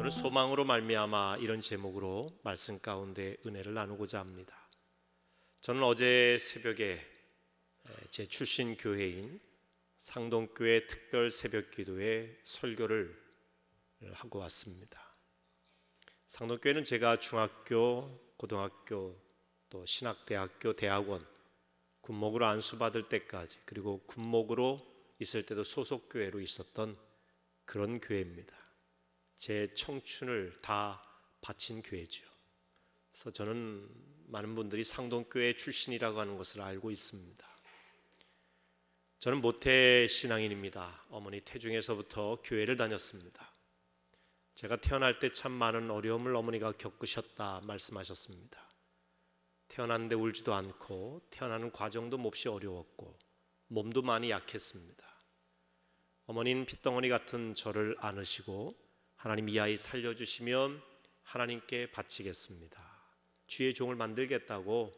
오늘 소망으로 말미암아 이런 제목으로 말씀 가운데 은혜를 나누고자 합니다. 저는 어제 새벽에 제 출신 교회인 상동교회 특별 새벽 기도에 설교를 하고 왔습니다. 상동교회는 제가 중학교, 고등학교, 또 신학대학교, 대학원 군목으로 안수받을 때까지, 그리고 군목으로 있을 때도 소속교회로 있었던 그런 교회입니다. 제 청춘을 다 바친 교회죠. 그래서 저는 많은 분들이 상동교회 출신이라고 하는 것을 알고 있습니다. 저는 모태 신앙인입니다. 어머니 태중에서부터 교회를 다녔습니다. 제가 태어날 때 참 많은 어려움을 어머니가 겪으셨다 말씀하셨습니다. 태어났는데 울지도 않고 태어나는 과정도 몹시 어려웠고 몸도 많이 약했습니다. 어머니는 핏덩어리 같은 저를 안으시고 하나님 이 아이 살려주시면 하나님께 바치겠습니다, 주의 종을 만들겠다고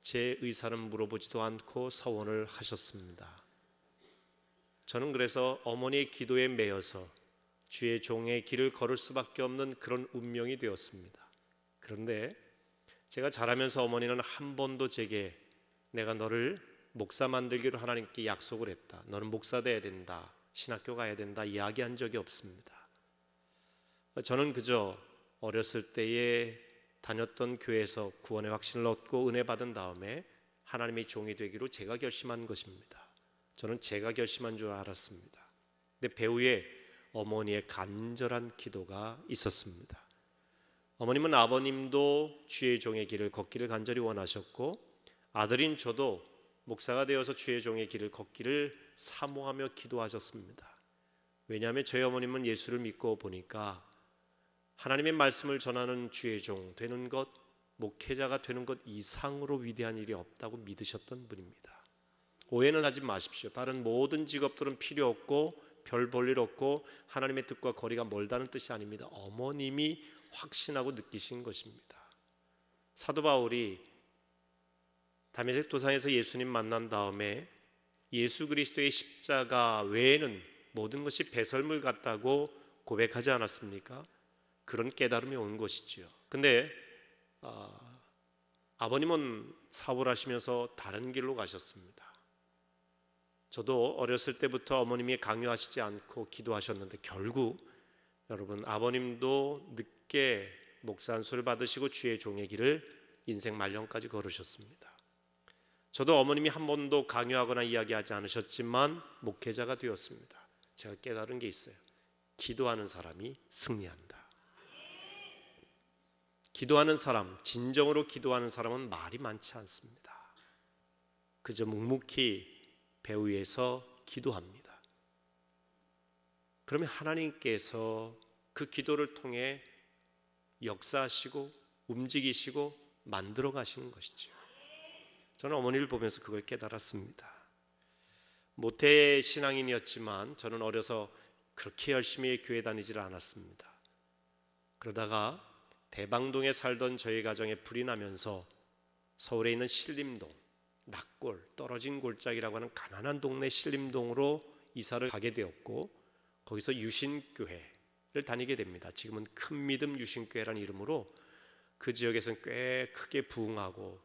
제 의사는 물어보지도 않고 서원을 하셨습니다. 저는 그래서 어머니의 기도에 매여서 주의 종의 길을 걸을 수밖에 없는 그런 운명이 되었습니다. 그런데 제가 자라면서 어머니는 한 번도 제게 내가 너를 목사 만들기로 하나님께 약속을 했다, 너는 목사 돼야 된다, 신학교 가야 된다 이야기한 적이 없습니다. 저는 그저 어렸을 때에 다녔던 교회에서 구원의 확신을 얻고 은혜 받은 다음에 하나님의 종이 되기로 제가 결심한 것입니다. 저는 제가 결심한 줄 알았습니다. 근데 배후에 어머니의 간절한 기도가 있었습니다. 어머님은 아버님도 주의 종의 길을 걷기를 간절히 원하셨고, 아들인 저도 목사가 되어서 주의 종의 길을 걷기를 사모하며 기도하셨습니다. 왜냐하면 저희 어머님은 예수를 믿고 보니까 하나님의 말씀을 전하는 주의 종 되는 것, 목회자가 되는 것 이상으로 위대한 일이 없다고 믿으셨던 분입니다. 오해는 하지 마십시오. 다른 모든 직업들은 필요 없고 별 볼 일 없고 하나님의 뜻과 거리가 멀다는 뜻이 아닙니다. 어머님이 확신하고 느끼신 것입니다. 사도 바울이 다메섹 도상에서 예수님 만난 다음에 예수 그리스도의 십자가 외에는 모든 것이 배설물 같다고 고백하지 않았습니까? 그런 깨달음이 온 것이지요. 근데 아버님은 사업을 하시면서 다른 길로 가셨습니다. 저도 어렸을 때부터 어머님이 강요하시지 않고 기도하셨는데 결국 여러분, 아버님도 늦게 목사 안수를 받으시고 주의 종의 길을 인생 말년까지 걸으셨습니다. 저도 어머님이 한 번도 강요하거나 이야기하지 않으셨지만 목회자가 되었습니다. 제가 깨달은 게 있어요. 기도하는 사람이 승리한다. 기도하는 사람, 진정으로 기도하는 사람은 말이 많지 않습니다. 그저 묵묵히 배 위에서 기도합니다. 그러면 하나님께서 그 기도를 통해 역사하시고 움직이시고 만들어 가시는 것이죠. 저는 어머니를 보면서 그걸 깨달았습니다. 모태 신앙인이었지만 저는 어려서 그렇게 열심히 교회 다니지를 않았습니다. 그러다가 대방동에 살던 저희 가정에 불이 나면서 서울에 있는 신림동, 낙골, 떨어진 골짜기라고 하는 가난한 동네 신림동으로 이사를 가게 되었고, 거기서 유신교회를 다니게 됩니다. 지금은 큰 믿음 유신교회라는 이름으로 그 지역에서는 꽤 크게 부흥하고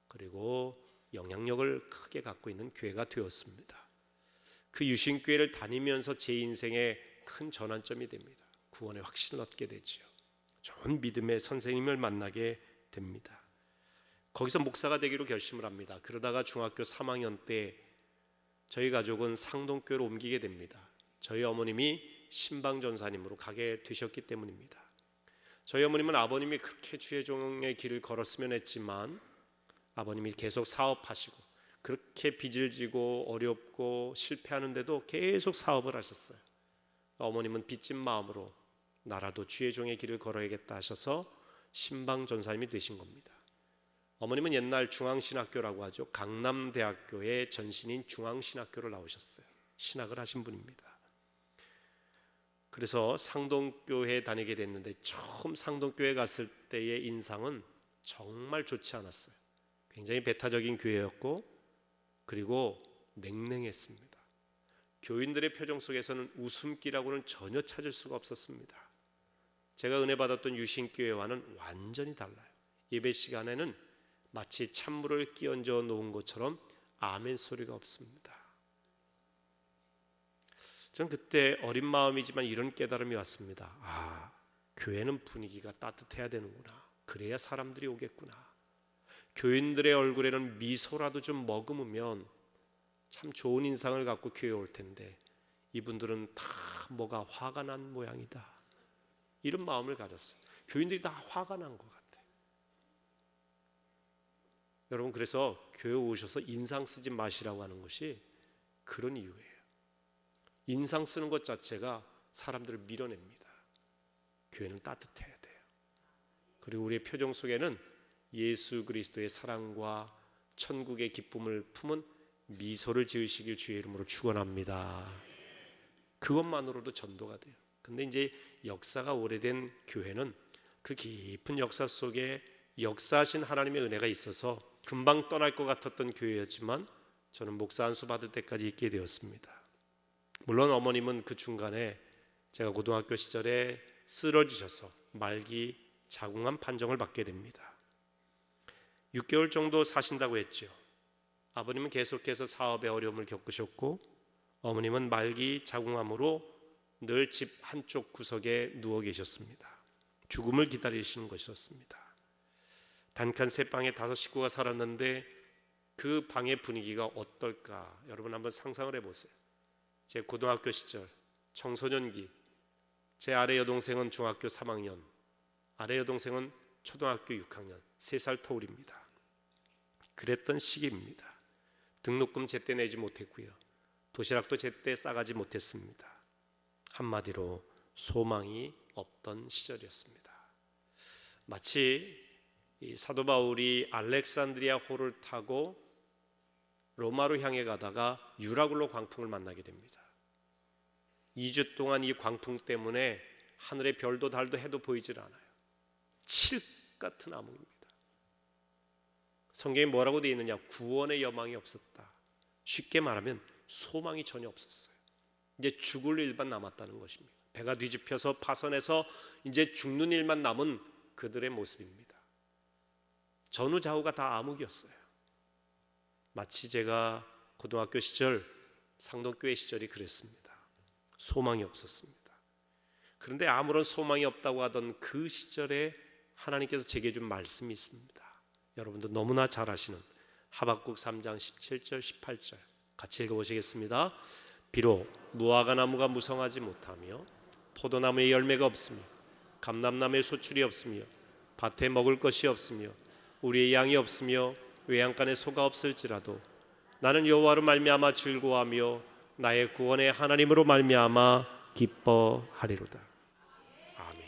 그리고 영향력을 크게 갖고 있는 교회가 되었습니다. 그 유신교회를 다니면서 제 인생에 큰 전환점이 됩니다. 구원의 확신을 얻게 되죠. 좋은 믿음의 선생님을 만나게 됩니다. 거기서 목사가 되기로 결심을 합니다. 그러다가 중학교 3학년 때 저희 가족은 상동교회로 옮기게 됩니다. 저희 어머님이 신방전사님으로 가게 되셨기 때문입니다. 저희 어머님은 아버님이 그렇게 주의 종의 길을 걸었으면 했지만 아버님이 계속 사업하시고 그렇게 빚을 지고 어렵고 실패하는데도 계속 사업을 하셨어요. 어머님은 빚진 마음으로 나라도 주의 종의 길을 걸어야겠다 하셔서 신방전사님이 되신 겁니다. 어머님은 옛날 중앙신학교라고 하죠. 강남대학교의 전신인 중앙신학교를 나오셨어요. 신학을 하신 분입니다. 그래서 상동교회에 다니게 됐는데 처음 상동교회 갔을 때의 인상은 정말 좋지 않았어요. 굉장히 배타적인 교회였고 그리고 냉랭했습니다. 교인들의 표정 속에서는 웃음기라고는 전혀 찾을 수가 없었습니다. 제가 은혜 받았던 유신교회와는 완전히 달라요. 예배 시간에는 마치 찬물을 끼얹어 놓은 것처럼 아멘 소리가 없습니다. 저는 그때 어린 마음이지만 이런 깨달음이 왔습니다. 교회는 분위기가 따뜻해야 되는구나. 그래야 사람들이 오겠구나. 교인들의 얼굴에는 미소라도 좀 머금으면 참 좋은 인상을 갖고 교회에 올 텐데 이분들은 다 뭐가 화가 난 모양이다. 이런 마음을 가졌어요. 교인들이 다 화가 난 것 같아요. 여러분, 그래서 교회 오셔서 인상 쓰지 마시라고 하는 것이 그런 이유예요. 인상 쓰는 것 자체가 사람들을 밀어냅니다. 교회는 따뜻해야 돼요. 그리고 우리의 표정 속에는 예수 그리스도의 사랑과 천국의 기쁨을 품은 미소를 지으시길 주의 이름으로 축원합니다. 그것만으로도 전도가 돼요. 근데 이제 역사가 오래된 교회는 그 깊은 역사 속에 역사하신 하나님의 은혜가 있어서 금방 떠날 것 같았던 교회였지만 저는 목사 안수 받을 때까지 있게 되었습니다. 물론 어머님은 그 중간에 제가 고등학교 시절에 쓰러지셔서 말기 자궁암 판정을 받게 됩니다. 6개월 정도 사신다고 했죠. 아버님은 계속해서 사업에 어려움을 겪으셨고 어머님은 말기 자궁암으로 늘 집 한쪽 구석에 누워 계셨습니다. 죽음을 기다리시는 것이었습니다. 단칸 세 방에 5 식구가 살았는데 그 방의 분위기가 어떨까? 여러분 한번 상상을 해보세요. 제 고등학교 시절 청소년기, 제 아래 여동생은 중학교 3학년, 아래 여동생은 초등학교 6학년, 3살 터울입니다. 그랬던 시기입니다. 등록금 제때 내지 못했고요. 도시락도 제때 싸가지 못했습니다. 한마디로 소망이 없던 시절이었습니다. 마치 이 사도 바울이 알렉산드리아 호를 타고 로마로 향해 가다가 유라굴로 광풍을 만나게 됩니다. 2주 동안 이 광풍 때문에 하늘의 별도 달도 해도 보이질 않아요. 칠 같은 암흑입니다. 성경에 뭐라고 되어 있느냐? 구원의 여망이 없었다. 쉽게 말하면 소망이 전혀 없었어요. 이제 죽을 일만 남았다는 것입니다. 배가 뒤집혀서 파선해서 이제 죽는 일만 남은 그들의 모습입니다. 전후좌우가 다 암흑이었어요. 마치 제가 고등학교 시절 상동교회 시절이 그랬습니다. 소망이 없었습니다. 그런데 아무런 소망이 없다고 하던 그 시절에 하나님께서 제게 준 말씀이 있습니다. 여러분도 너무나 잘 아시는 하박국 3장 17절 18절 같이 읽어보시겠습니다. 비록 무화과 나무가 무성하지 못하며 포도나무에 열매가 없으며 감람나무에 소출이 없으며 밭에 먹을 것이 없으며 우리의 양이 없으며 외양간에 소가 없을지라도 나는 여호와로 말미암아 즐거워하며 나의 구원의 하나님으로 말미암아 기뻐하리로다. 아멘.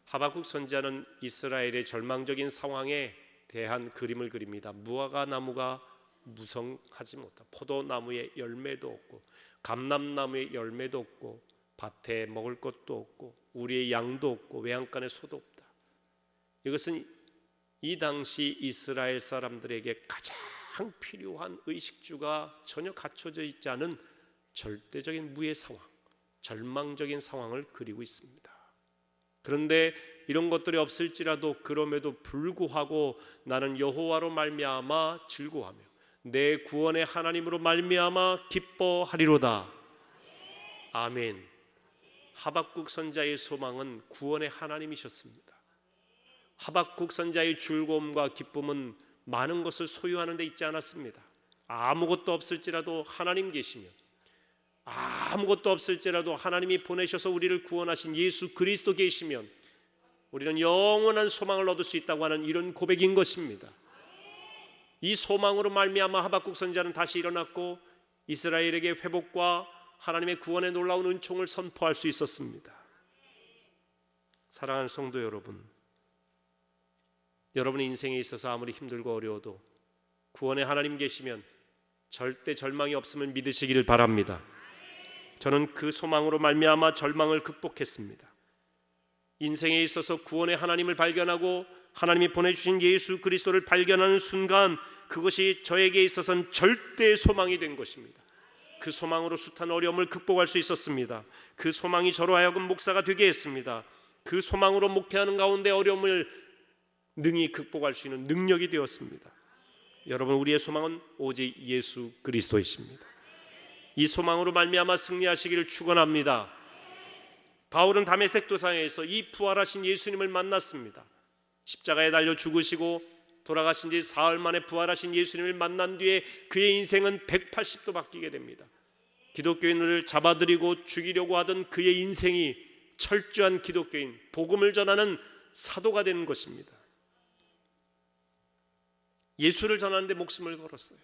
하박국 선지자는 이스라엘의 절망적인 상황에 대한 그림을 그립니다. 무화과 나무가 무성하지 못하고 포도나무에 열매도 없고 감람나무에 열매도 없고 밭에 먹을 것도 없고 우리의 양도 없고 외양간에 소도 없다. 이것은 이 당시 이스라엘 사람들에게 가장 필요한 의식주가 전혀 갖춰져 있지 않은 절대적인 무의 상황, 절망적인 상황을 그리고 있습니다. 그런데 이런 것들이 없을지라도 그럼에도 불구하고 나는 여호와로 말미암아 즐거워하며 내 구원의 하나님으로 말미암아 기뻐하리로다. 아멘. 하박국 선지자의 소망은 구원의 하나님이셨습니다. 하박국 선지자의 즐거움과 기쁨은 많은 것을 소유하는 데 있지 않았습니다. 아무것도 없을지라도 하나님 계시며 아무것도 없을지라도 하나님이 보내셔서 우리를 구원하신 예수 그리스도 계시면 우리는 영원한 소망을 얻을 수 있다고 하는 이런 고백인 것입니다. 이 소망으로 말미암아 하박국 선지자는 다시 일어났고 이스라엘에게 회복과 하나님의 구원의 놀라운 은총을 선포할 수 있었습니다. 사랑하는 성도 여러분, 여러분의 인생에 있어서 아무리 힘들고 어려워도 구원의 하나님 계시면 절대 절망이 없음을 믿으시기를 바랍니다. 저는 그 소망으로 말미암아 절망을 극복했습니다. 인생에 있어서 구원의 하나님을 발견하고 하나님이 보내주신 예수 그리스도를 발견하는 순간 그것이 저에게 있어서는 절대 소망이 된 것입니다. 그 소망으로 숱한 어려움을 극복할 수 있었습니다. 그 소망이 저로 하여금 목사가 되게 했습니다. 그 소망으로 목회하는 가운데 어려움을 능히 극복할 수 있는 능력이 되었습니다. 여러분, 우리의 소망은 오직 예수 그리스도이십니다. 이 소망으로 말미암아 승리하시기를 축원합니다. 바울은 다메섹 도상에서 이 부활하신 예수님을 만났습니다. 십자가에 달려 죽으시고 돌아가신 지 사흘 만에 부활하신 예수님을 만난 뒤에 그의 인생은 180도 바뀌게 됩니다. 기독교인을 잡아들이고 죽이려고 하던 그의 인생이 철저한 기독교인, 복음을 전하는 사도가 되는 것입니다. 예수를 전하는데 목숨을 걸었어요.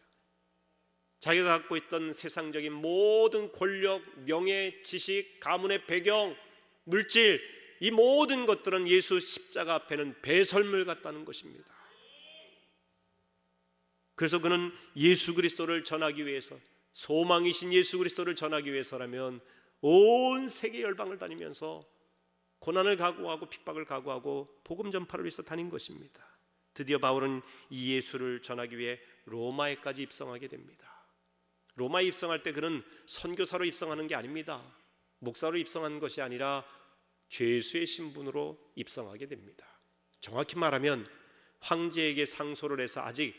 자기가 갖고 있던 세상적인 모든 권력, 명예, 지식, 가문의 배경, 물질, 이 모든 것들은 예수 십자가 앞에는 배설물 같다는 것입니다. 그래서 그는 예수 그리스도를 전하기 위해서, 소망이신 예수 그리스도를 전하기 위해서라면 온 세계 열방을 다니면서 고난을 각오하고 핍박을 각오하고 복음 전파를 위해서 다닌 것입니다. 드디어 바울은 이 예수를 전하기 위해 로마에까지 입성하게 됩니다. 로마에 입성할 때 그는 선교사로 입성하는 게 아닙니다. 목사로 입성한 것이 아니라 죄수의 신분으로 입성하게 됩니다. 정확히 말하면 황제에게 상소를 해서 아직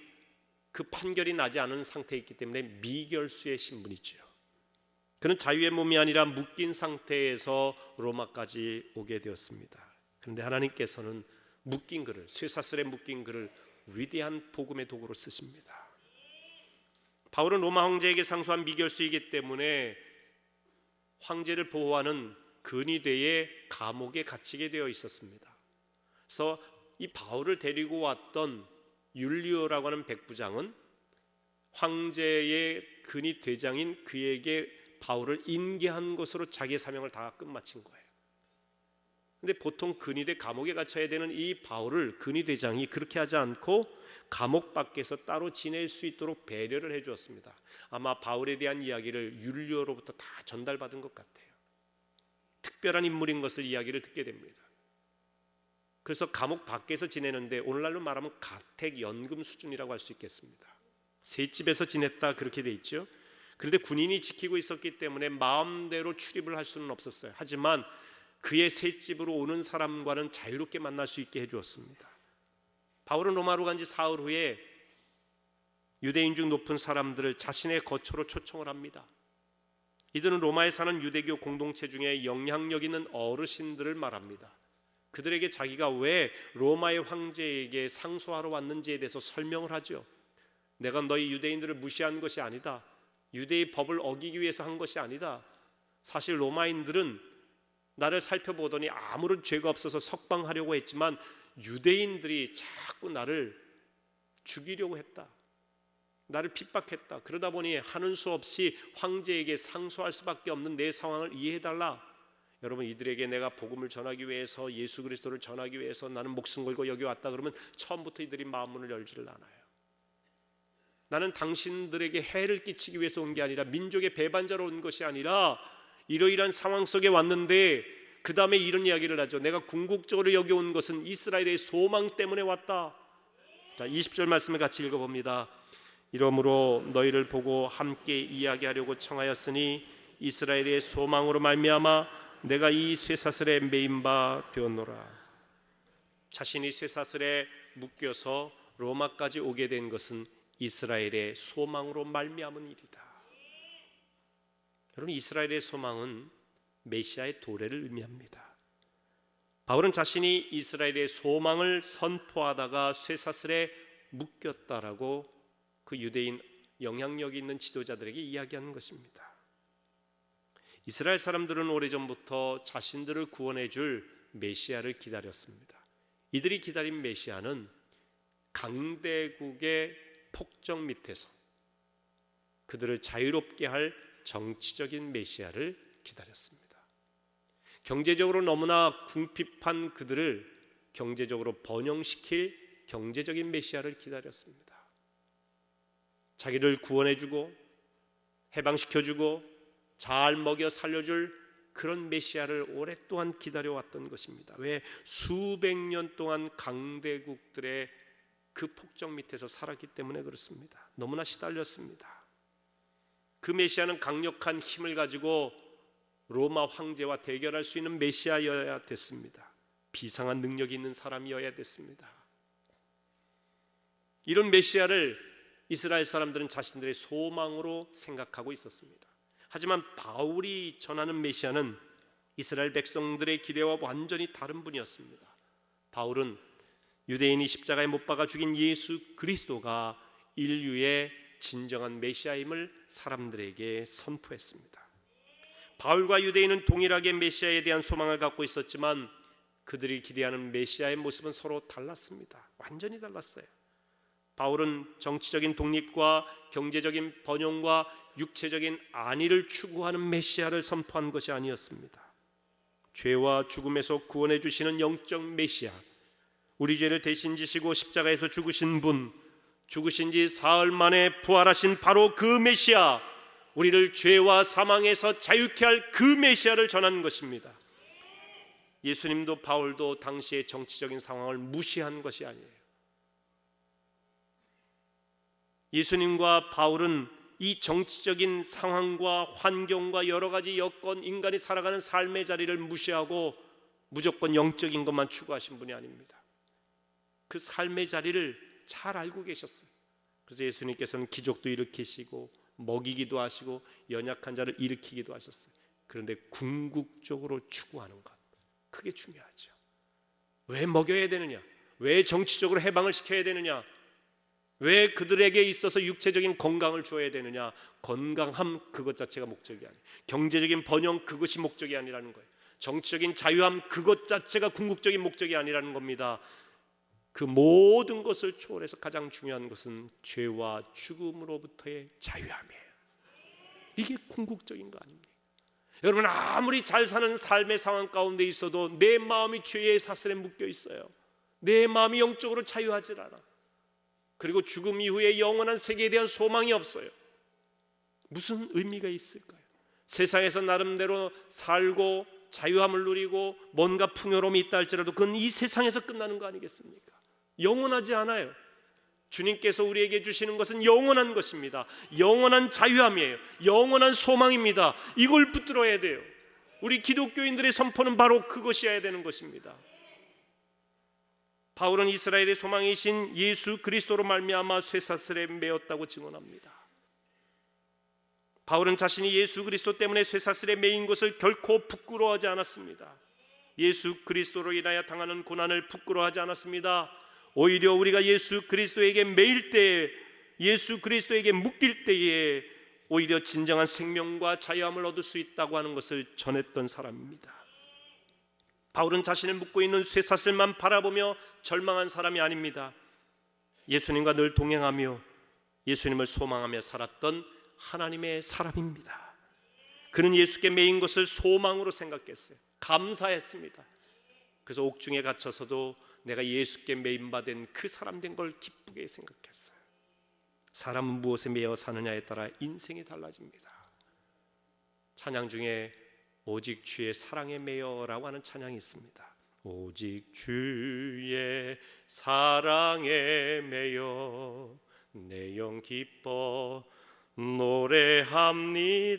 그 판결이 나지 않은 상태에 있기 때문에 미결수의 신분이죠. 그는 자유의 몸이 아니라 묶인 상태에서 로마까지 오게 되었습니다. 그런데 하나님께서는 묶인 그를, 쇠사슬에 묶인 그를 위대한 복음의 도구로 쓰십니다. 바울은 로마 황제에게 상소한 미결수이기 때문에 황제를 보호하는 근위대의 감옥에 갇히게 되어 있었습니다. 그래서 이 바울을 데리고 왔던 율리오라고 하는 백부장은 황제의 근위대장인 그에게 바울을 인계한 것으로 자기의 사명을 다 끝마친 거예요. 근데 보통 근위대 감옥에 갇혀야 되는 이 바울을 근위대장이 그렇게 하지 않고 감옥 밖에서 따로 지낼 수 있도록 배려를 해주었습니다. 아마 바울에 대한 이야기를 율리오로부터 다 전달받은 것 같아요. 특별한 인물인 것을 이야기를 듣게 됩니다. 그래서 감옥 밖에서 지내는데 오늘날로 말하면 가택연금 수준이라고 할 수 있겠습니다. 셋집에서 지냈다 그렇게 돼 있죠. 그런데 군인이 지키고 있었기 때문에 마음대로 출입을 할 수는 없었어요. 하지만 그의 셋집으로 오는 사람과는 자유롭게 만날 수 있게 해주었습니다. 바울은 로마로 간 지 사흘 후에 유대인 중 높은 사람들을 자신의 거처로 초청을 합니다. 이들은 로마에 사는 유대교 공동체 중에 영향력 있는 어르신들을 말합니다. 그들에게 자기가 왜 로마의 황제에게 상소하러 왔는지에 대해서 설명을 하죠. 내가 너희 유대인들을 무시한 것이 아니다. 유대의 법을 어기기 위해서 한 것이 아니다. 사실 로마인들은 나를 살펴보더니 아무런 죄가 없어서 석방하려고 했지만 유대인들이 자꾸 나를 죽이려고 했다. 나를 핍박했다. 그러다 보니 하는 수 없이 황제에게 상소할 수밖에 없는 내 상황을 이해해달라. 여러분, 이들에게 내가 복음을 전하기 위해서, 예수 그리스도를 전하기 위해서 나는 목숨 걸고 여기 왔다 그러면 처음부터 이들이 마음문을 열지를 않아요. 나는 당신들에게 해를 끼치기 위해서 온 게 아니라, 민족의 배반자로 온 것이 아니라 이러이러한 상황 속에 왔는데, 그 다음에 이런 이야기를 하죠. 내가 궁극적으로 여기 온 것은 이스라엘의 소망 때문에 왔다. 자, 20절 말씀을 같이 읽어봅니다. 이러므로 너희를 보고 함께 이야기하려고 청하였으니 이스라엘의 소망으로 말미암아 내가 이 쇠사슬에 매인 바 되었노라. 자신이 쇠사슬에 묶여서 로마까지 오게 된 것은 이스라엘의 소망으로 말미암은 일이다. 여러분, 이스라엘의 소망은 메시아의 도래를 의미합니다. 바울은 자신이 이스라엘의 소망을 선포하다가 쇠사슬에 묶였다라고 그 유대인 영향력 있는 지도자들에게 이야기하는 것입니다. 이스라엘 사람들은 오래전부터 자신들을 구원해 줄 메시아를 기다렸습니다. 이들이 기다린 메시아는 강대국의 폭정 밑에서 그들을 자유롭게 할 정치적인 메시아를 기다렸습니다. 경제적으로 너무나 궁핍한 그들을 경제적으로 번영시킬 경제적인 메시아를 기다렸습니다. 자기를 구원해주고 해방시켜주고 잘 먹여 살려줄 그런 메시아를 오랫동안 기다려왔던 것입니다. 왜? 수백 년 동안 강대국들의 그 폭정 밑에서 살았기 때문에 그렇습니다. 너무나 시달렸습니다. 그 메시아는 강력한 힘을 가지고 로마 황제와 대결할 수 있는 메시아여야 됐습니다. 비상한 능력이 있는 사람이어야 됐습니다. 이런 메시아를 이스라엘 사람들은 자신들의 소망으로 생각하고 있었습니다. 하지만 바울이 전하는 메시아는 이스라엘 백성들의 기대와 완전히 다른 분이었습니다. 바울은 유대인이 십자가에 못 박아 죽인 예수 그리스도가 인류의 진정한 메시아임을 사람들에게 선포했습니다. 바울과 유대인은 동일하게 메시아에 대한 소망을 갖고 있었지만 그들이 기대하는 메시아의 모습은 서로 달랐습니다. 완전히 달랐어요. 바울은 정치적인 독립과 경제적인 번영과 육체적인 안위를 추구하는 메시아를 선포한 것이 아니었습니다. 죄와 죽음에서 구원해 주시는 영적 메시아, 우리 죄를 대신 지시고 십자가에서 죽으신 분, 죽으신 지 사흘 만에 부활하신 바로 그 메시아, 우리를 죄와 사망에서 자유케 할 그 메시아를 전하는 것입니다. 예수님도 바울도 당시의 정치적인 상황을 무시한 것이 아니에요. 예수님과 바울은 이 정치적인 상황과 환경과 여러 가지 여건, 인간이 살아가는 삶의 자리를 무시하고 무조건 영적인 것만 추구하신 분이 아닙니다. 그 삶의 자리를 잘 알고 계셨어요. 그래서 예수님께서는 기적도 일으키시고 먹이기도 하시고 연약한 자를 일으키기도 하셨어요. 그런데 궁극적으로 추구하는 것, 그게 중요하죠. 왜 먹여야 되느냐? 왜 정치적으로 해방을 시켜야 되느냐? 왜 그들에게 있어서 육체적인 건강을 주어야 되느냐? 건강함 그것 자체가 목적이 아니에요. 경제적인 번영 그것이 목적이 아니라는 거예요. 정치적인 자유함 그것 자체가 궁극적인 목적이 아니라는 겁니다. 그 모든 것을 초월해서 가장 중요한 것은 죄와 죽음으로부터의 자유함이에요. 이게 궁극적인 거 아닙니까? 여러분, 아무리 잘 사는 삶의 상황 가운데 있어도 내 마음이 죄의 사슬에 묶여 있어요. 내 마음이 영적으로 자유하지 않아. 그리고 죽음 이후에 영원한 세계에 대한 소망이 없어요. 무슨 의미가 있을까요? 세상에서 나름대로 살고 자유함을 누리고 뭔가 풍요로움이 있다 할지라도 그건 이 세상에서 끝나는 거 아니겠습니까? 영원하지 않아요. 주님께서 우리에게 주시는 것은 영원한 것입니다. 영원한 자유함이에요. 영원한 소망입니다. 이걸 붙들어야 돼요. 우리 기독교인들의 선포는 바로 그것이어야 되는 것입니다. 바울은 이스라엘의 소망이신 예수 그리스도로 말미암아 쇠사슬에 매였다고 증언합니다. 바울은 자신이 예수 그리스도 때문에 쇠사슬에 매인 것을 결코 부끄러워하지 않았습니다. 예수 그리스도로 인하여 당하는 고난을 부끄러워하지 않았습니다. 오히려 우리가 예수 그리스도에게 매일 때에, 예수 그리스도에게 묶일 때에 오히려 진정한 생명과 자유함을 얻을 수 있다고 하는 것을 전했던 사람입니다. 바울은 자신을 묶고 있는 쇠사슬만 바라보며 절망한 사람이 아닙니다. 예수님과 늘 동행하며 예수님을 소망하며 살았던 하나님의 사람입니다. 그는 예수께 매인 것을 소망으로 생각했어요. 감사했습니다. 그래서 옥중에 갇혀서도 내가 예수께 매인받은 그 사람 된 걸 기쁘게 생각했어요. 사람은 무엇에 매여 사느냐에 따라 인생이 달라집니다. 찬양 중에 오직 주의 사랑에 매여라고 하는 찬양이 있습니다. 오직 주의 사랑에 매여 내 영 기뻐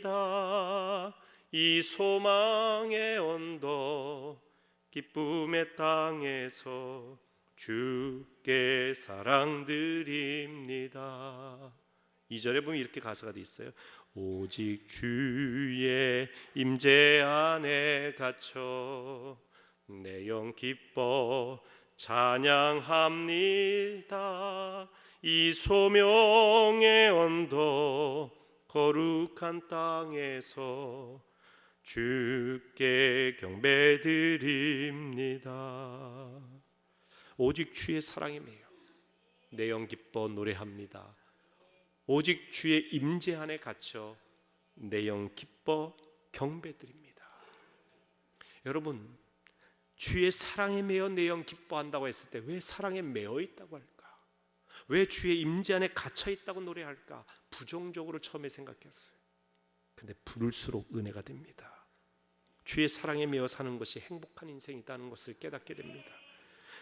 노래합니다. 이 소망의 언덕 기쁨의 땅에서 주께 사랑드립니다. 2절에 보면 이렇게 가사가 돼 있어요. 오직 주의 임재 안에 갇혀 내 영 기뻐 찬양합니다. 이 소명의 언덕 거룩한 땅에서 주께 경배드립니다. 오직 주의 사랑에 매여 내 영 기뻐 노래합니다. 오직 주의 임재 안에 갇혀 내 영 기뻐 경배드립니다. 여러분, 주의 사랑에 매여 내 영 기뻐한다고 했을 때 왜 사랑에 매여 있다고 할까? 왜 주의 임재 안에 갇혀 있다고 노래할까? 부정적으로 처음에 생각했어요. 근데 부를수록 은혜가 됩니다. 주의 사랑에 매여 사는 것이 행복한 인생이라는 것을 깨닫게 됩니다.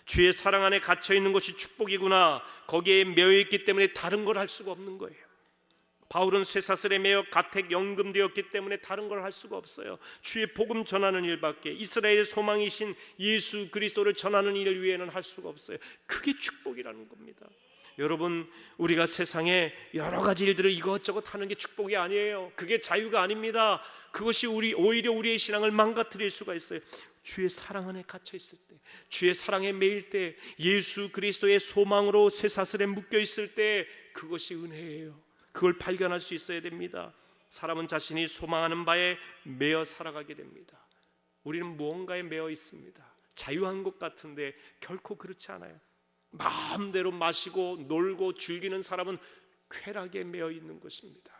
주의 사랑 안에 갇혀 있는 것이 축복이구나. 거기에 매여 있기 때문에 다른 걸 할 수가 없는 거예요. 바울은 쇠사슬에 매여 가택 연금되었기 때문에 다른 걸 할 수가 없어요. 주의 복음 전하는 일밖에, 이스라엘의 소망이신 예수 그리스도를 전하는 일을 위해는 할 수가 없어요. 그게 축복이라는 겁니다. 여러분, 우리가 세상에 여러 가지 일들을 이것저것 하는 게 축복이 아니에요. 그게 자유가 아닙니다. 그것이 오히려 우리의 신앙을 망가뜨릴 수가 있어요. 주의 사랑 안에 갇혀 있을 때, 주의 사랑에 매일 때, 예수 그리스도의 소망으로 쇠사슬에 묶여 있을 때, 그것이 은혜예요. 그걸 발견할 수 있어야 됩니다. 사람은 자신이 소망하는 바에 매여 살아가게 됩니다. 우리는 무언가에 매여 있습니다. 자유한 것 같은데 결코 그렇지 않아요. 마음대로 마시고 놀고 즐기는 사람은 쾌락에 매여 있는 것입니다.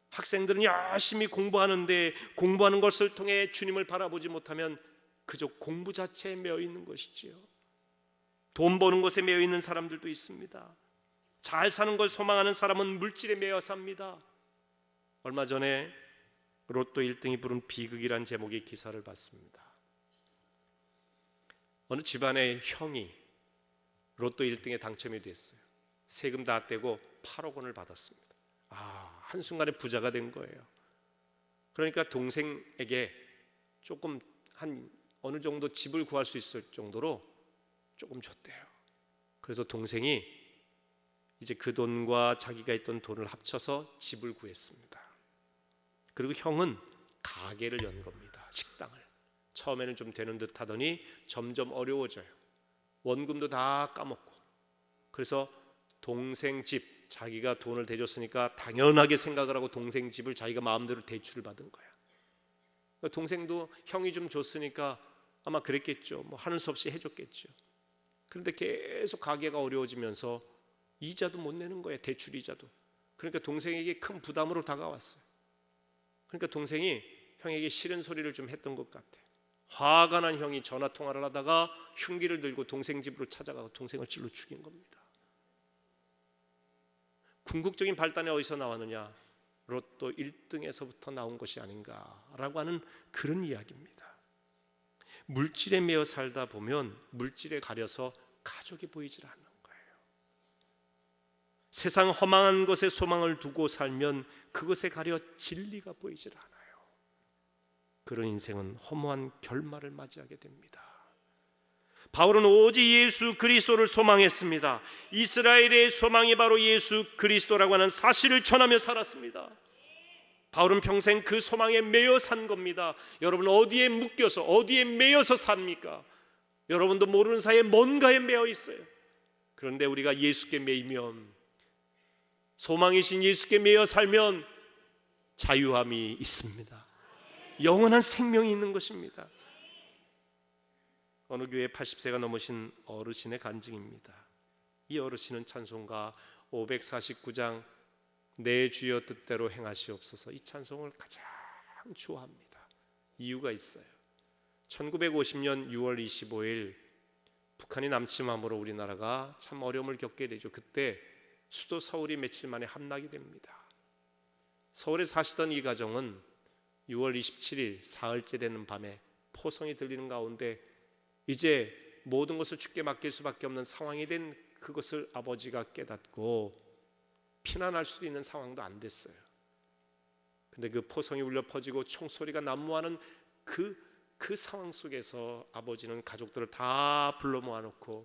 학생들은 열심히 공부하는데 공부하는 것을 통해 주님을 바라보지 못하면 그저 공부 자체에 매여 있는 것이지요. 돈 버는 것에 매여 있는 사람들도 있습니다. 잘 사는 걸 소망하는 사람은 물질에 매여 삽니다. 얼마 전에 로또 1등이 부른 비극이란 제목의 기사를 봤습니다. 어느 집안의 형이 로또 1등에 당첨이 됐어요. 세금 다 떼고 8억 원을 받았습니다. 한순간에 부자가 된 거예요. 그러니까 동생에게 조금 한 어느 정도 집을 구할 수 있을 정도로 조금 줬대요. 그래서 동생이 이제 그 돈과 자기가 있던 돈을 합쳐서 집을 구했습니다. 그리고 형은 가게를 연 겁니다. 식당을. 처음에는 좀 되는 듯 하더니 점점 어려워져요. 원금도 다 까먹고. 그래서 동생 집, 자기가 돈을 대줬으니까 당연하게 생각을 하고 동생 집을 자기가 마음대로 대출을 받은 거야. 동생도 형이 좀 줬으니까 아마 그랬겠죠. 뭐 하는 수 없이 해줬겠죠. 그런데 계속 가게가 어려워지면서 이자도 못 내는 거예요. 대출 이자도. 그러니까 동생에게 큰 부담으로 다가왔어요. 그러니까 동생이 형에게 싫은 소리를 좀 했던 것 같아요. 화가 난 형이 전화 통화를 하다가 흉기를 들고 동생 집으로 찾아가고 동생을 찔러 죽인 겁니다. 궁극적인 발단이 어디서 나왔느냐? 로또 1등에서부터 나온 것이 아닌가라고 하는 그런 이야기입니다. 물질에 매여 살다 보면 물질에 가려서 가족이 보이질 않는 거예요. 세상 허망한 것에 소망을 두고 살면 그것에 가려 진리가 보이질 않아요. 그런 인생은 허무한 결말을 맞이하게 됩니다. 바울은 오직 예수 그리스도를 소망했습니다. 이스라엘의 소망이 바로 예수 그리스도라고 하는 사실을 전하며 살았습니다. 바울은 평생 그 소망에 매여 산 겁니다. 여러분, 어디에 묶여서 어디에 매여서 삽니까? 여러분도 모르는 사이에 뭔가에 매여 있어요. 그런데 우리가 예수께 매이면, 소망이신 예수께 매여 살면 자유함이 있습니다. 영원한 생명이 있는 것입니다. 어느 교회 80세가 넘으신 어르신의 간증입니다. 이 어르신은 찬송가 549장 내 주여 뜻대로 행하시옵소서, 이 찬송을 가장 좋아합니다. 이유가 있어요. 1950년 6월 25일 북한이 남침함으로 우리나라가 참 어려움을 겪게 되죠. 그때 수도 서울이 며칠 만에 함락이 됩니다. 서울에 사시던 이 가정은 6월 27일 사흘째 되는 밤에 포성이 들리는 가운데 이제 모든 것을 주께 맡길 수밖에 없는 상황이 된 그것을 아버지가 깨닫고 피난할 수도 있는 상황도 안 됐어요. 근데 그 포성이 울려 퍼지고 총소리가 난무하는 그 상황 속에서 아버지는 가족들을 다 불러 모아놓고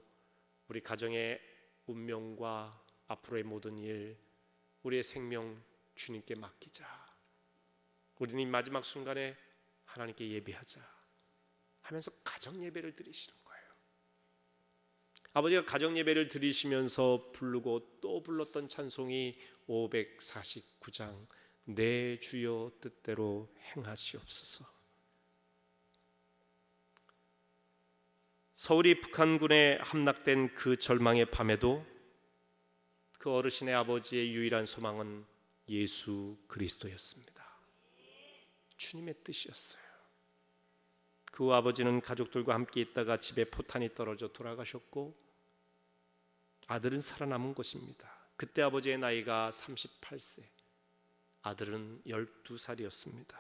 우리 가정의 운명과 앞으로의 모든 일, 우리의 생명 주님께 맡기자. 우리는 이 마지막 순간에 하나님께 예배하자 하면서 가정 예배를 드리시는 거예요. 아버지가 가정 예배를 드리시면서 부르고 또 불렀던 찬송이 549장 내 주여 뜻대로 행하시옵소서. 서울이 북한군에 함락된 그 절망의 밤에도 그 어르신의 아버지의 유일한 소망은 예수 그리스도였습니다. 주님의 뜻이었어요. 그 아버지는 가족들과 함께 있다가 집에 포탄이 떨어져 돌아가셨고 아들은 살아남은 것입니다. 그때 아버지의 나이가 38세, 아들은 12살이었습니다.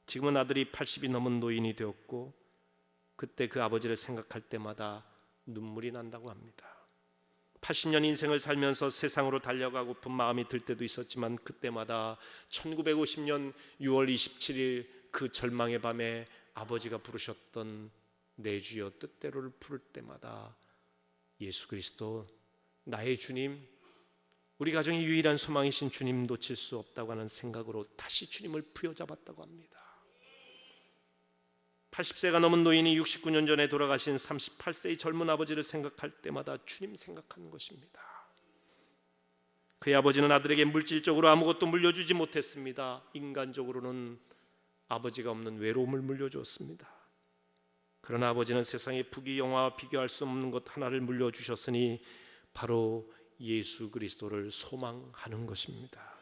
지금은 아들이 80이 넘은 노인이 되었고 그때 그 아버지를 생각할 때마다 눈물이 난다고 합니다. 80년 인생을 살면서 세상으로 달려가고픈 마음이 들 때도 있었지만 그때마다 1950년 6월 27일 그 절망의 밤에 아버지가 부르셨던 내 주여 뜻대로를 부를 때마다 예수 그리스도 나의 주님, 우리 가정의 유일한 소망이신 주님 놓칠 수 없다고 하는 생각으로 다시 주님을 부여잡았다고 합니다. 80세가 넘은 노인이 69년 전에 돌아가신 38세의 젊은 아버지를 생각할 때마다 주님 생각하는 것입니다. 그의 아버지는 아들에게 물질적으로 아무것도 물려주지 못했습니다. 인간적으로는 아버지가 없는 외로움을 물려주었습니다. 그러나 아버지는 세상의 부귀영화와 비교할 수 없는 것 하나를 물려주셨으니 바로 예수 그리스도를 소망하는 것입니다.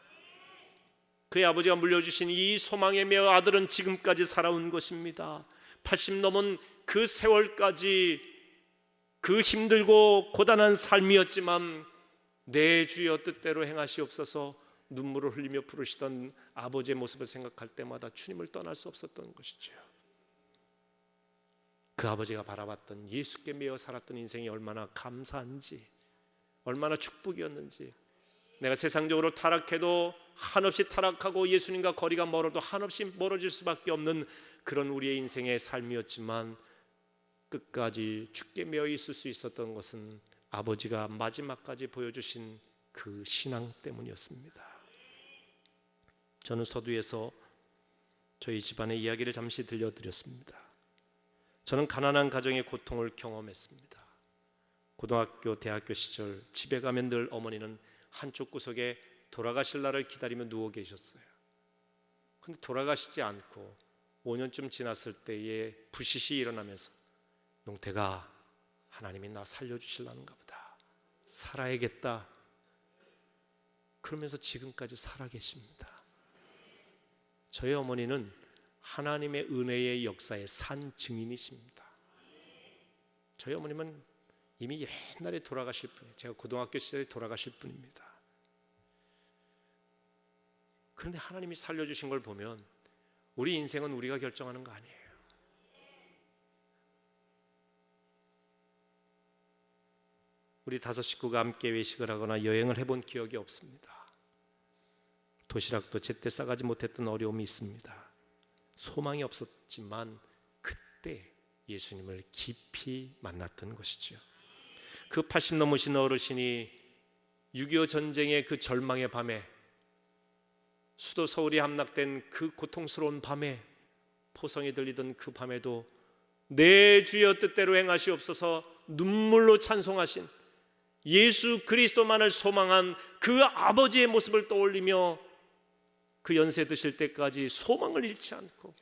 그의 아버지가 물려주신 이 소망에 매어 아들은 지금까지 살아온 것입니다. 80 넘은 그 세월까지 그 힘들고 고단한 삶이었지만 내 주여 뜻대로 행하시옵소서 눈물을 흘리며 부르시던 아버지의 모습을 생각할 때마다 주님을 떠날 수 없었던 것이죠. 그 아버지가 바라봤던 예수께 매어 살았던 인생이 얼마나 감사한지, 얼마나 축복이었는지, 내가 세상적으로 타락해도 한없이 타락하고 예수님과 거리가 멀어도 한없이 멀어질 수밖에 없는 그런 우리의 인생의 삶이었지만 끝까지 주께 매어 있을 수 있었던 것은 아버지가 마지막까지 보여주신 그 신앙 때문이었습니다. 저는 서두에서 저희 집안의 이야기를 잠시 들려드렸습니다. 저는 가난한 가정의 고통을 경험했습니다. 고등학교, 대학교 시절 집에 가면 늘 어머니는 한쪽 구석에 돌아가실 날을 기다리며 누워 계셨어요. 그런데 돌아가시지 않고 5년쯤 지났을 때에 부시시 일어나면서 용태가 하나님이 나 살려주실라는가 보다, 살아야겠다, 그러면서 지금까지 살아계십니다. 저희 어머니는 하나님의 은혜의 역사의 산 증인이십니다. 저희 어머님은 이미 옛날에 돌아가실 분이에요. 제가 고등학교 시절에 돌아가실 분입니다. 그런데 하나님이 살려주신 걸 보면 우리 인생은 우리가 결정하는 거 아니에요. 우리 5 식구가 함께 외식을 하거나 여행을 해본 기억이 없습니다. 도시락도 제때 싸가지 못했던 어려움이 있습니다. 소망이 없었지만 그때 예수님을 깊이 만났던 것이죠. 그 80 넘으신 어르신이 6.25 전쟁의 그 절망의 밤에, 수도 서울이 함락된 그 고통스러운 밤에, 포성이 들리던 그 밤에도 내 주여 뜻대로 행하시옵소서 눈물로 찬송하신 예수 그리스도만을 소망한 그 아버지의 모습을 떠올리며 그 연세 드실 때까지 소망을 잃지 않고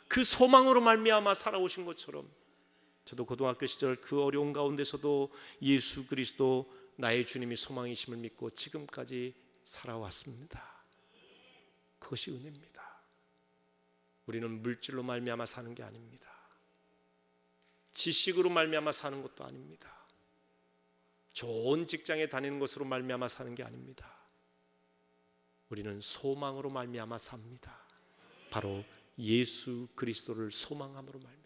그 소망으로 말미암아 살아오신 것처럼 저도 고등학교 시절 그 어려운 가운데서도 예수 그리스도 나의 주님이 소망이심을 믿고 지금까지 살아왔습니다. 그것이 은혜입니다. 우리는 물질로 말미암아 사는 게 아닙니다. 지식으로 말미암아 사는 것도 아닙니다. 좋은 직장에 다니는 것으로 말미암아 사는 게 아닙니다. 우리는 소망으로 말미암아 삽니다. 바로 예수 그리스도를 소망함으로 말미암아,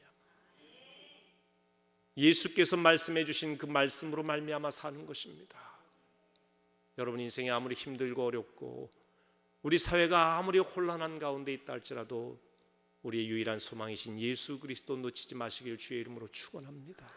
예수께서 말씀해 주신 그 말씀으로 말미암아 사는 것입니다. 여러분 인생이 아무리 힘들고 어렵고 우리 사회가 아무리 혼란한 가운데 있다 할지라도 우리의 유일한 소망이신 예수 그리스도 놓치지 마시길 주의 이름으로 축원합니다.